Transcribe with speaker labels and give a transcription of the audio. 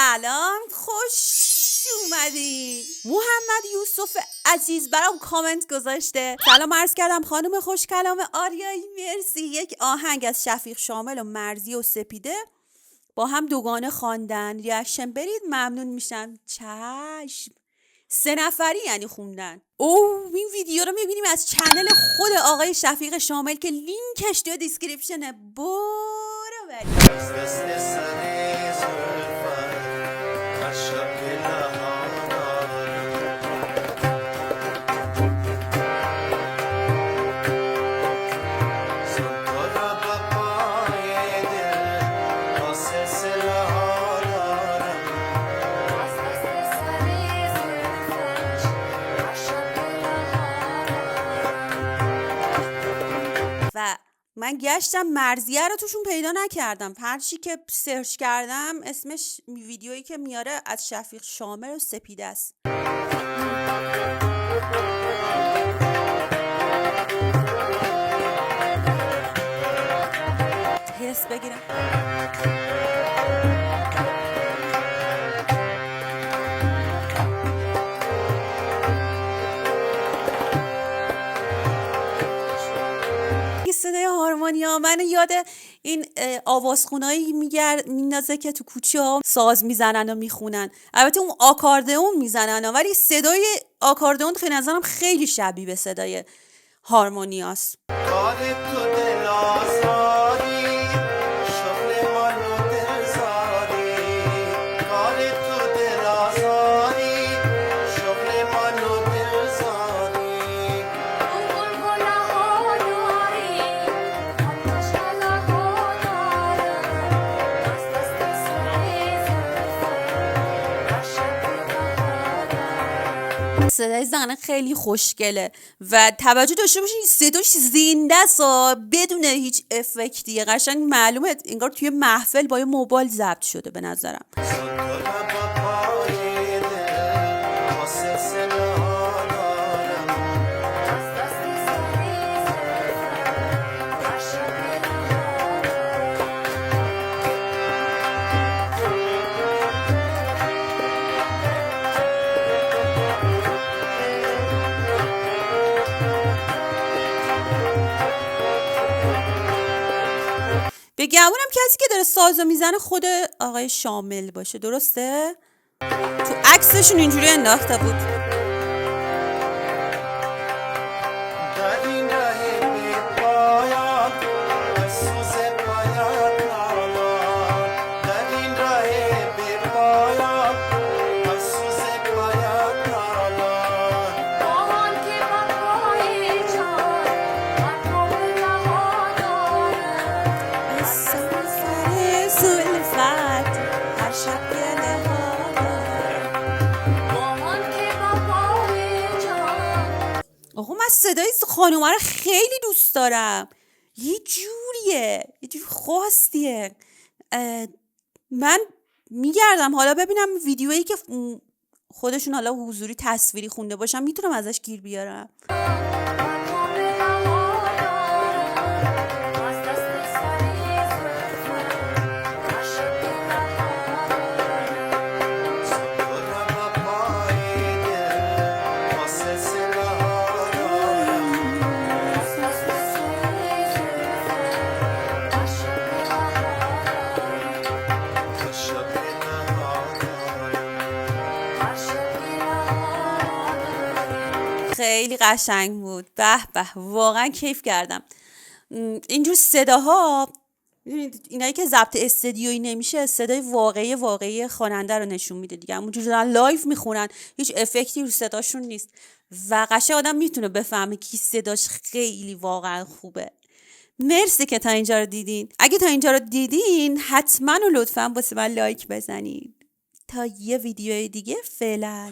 Speaker 1: سلام، خوش اومدی. محمد یوسف عزیز برام کامنت گذاشته. سلام عرض کردم خانم خوش کلام آریایی، مرسی. یک آهنگ از شفیق شامل و مرزی و سپیده با هم دوگانه خواندن، ریاکشن برید ممنون میشم. چشم. 3 نفری یعنی خوندن. این ویدیو رو میبینیم از چنل خود آقای شفیق شامل که لینکش توی دیسکریپشنه. برو بریم. و من گشتم مرزیه رو توشون پیدا نکردم. هرچی که سرچ کردم اسمش ویدیویی که میاره از شفیق شامل و سپیده است. تست بگیرم. صدای هارمونیا من یاد این آوازخونایی میندازه که تو کوچه ها ساز میزنن و میخونن. البته اون آکاردئون میزنن ولی صدای آکاردئون خیلی نظرم خیلی شبیه به صدای هارمونیاست. صدای زنه خیلی خوشگله و توجه داشته باشین صداش زنده است بدون هیچ افکتی. قشنگ معلومه انگار توی محفل با یه موبایل ضبط شده به نظرم. به گمونم کسی که داره سازو میزنه خود آقای شامل باشه، درسته؟ تو عکسشون اینجوری انداخته بود. آقا من صدای خانومه رو خیلی دوست دارم. یه جوریه، یه جور خواستیه. من میگردم حالا ببینم ویدیویی که خودشون حالا حضوری تصویری خونده باشم میتونم ازش گیر بیارم. خیلی قشنگ بود. به به، واقعا کیف کردم. اینجور صداها، اینایی که ضبط استودیویی نمیشه، صدای واقعی خواننده رو نشون میده دیگه. همونجوری دارن لایو میخونن، هیچ افکتی رو صداشون نیست و قشنگ آدم میتونه بفهمه کی صداش خیلی واقعا خوبه. مرسی که تا اینجا رو دیدین. اگه تا اینجا رو دیدین حتما و لطفا واسه من لایک بزنید. تا یه ویدیو دیگه، فعلا.